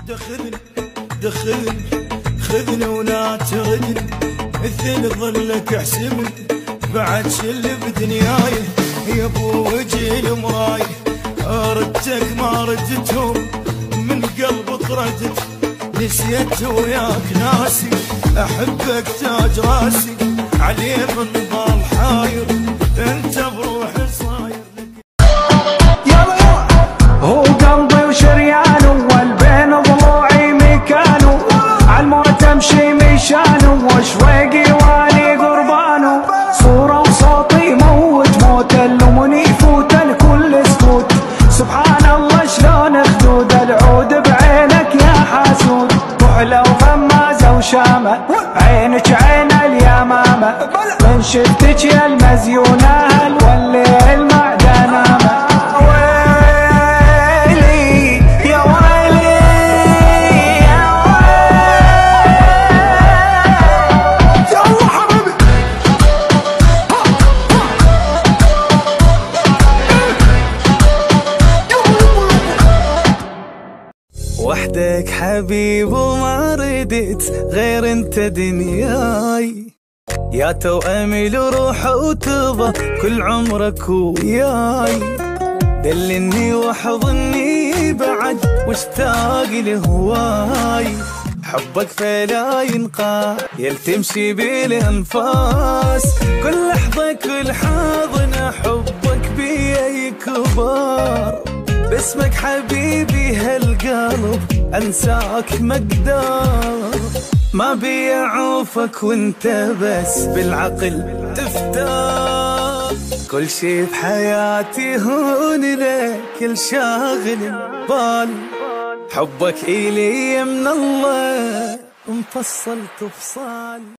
دخلني دخلني خذني ولا تردني، مثل ظلك احسبني بعد شل بدنياي. يا ابو وجه المراي ردتك ما ردتهم، من قلب طردت نسيت وياك ناسي. احبك تاج راسي عليه من ضال حاير، انت بروحي صاير. هو قلبي وشريانه والبين ضلوعي مكانه، عالموت امشي مشانه وشويقي واني قربانه. صوره وصوتي موت موت اللمني يفوت الكل سكوت. سبحان الله شلون خدود العود بعينك يا حاسود. كحله وغمازه وشامه عينك عين اليمامه، من شفتك يا المزيونه والليل معدنامه. وحدك حبيب وما ردت غير انت دنياي، يا توأمي لروح وترضى كل عمرك وياي. دلني واحضني بعد واشتاق لهواي، حبك فلا ينقى يلتمشي بالانفاس. كل لحظة كل حاضنة حبك بي يكبر، باسمك حبيبي هالقلب انساك مقدار. ما بي اعوفك وانت بس بالعقل تفتار. كل شي بحياتي هون لك كل شاغل بالي، حبك إلي من الله مفصل تفصال.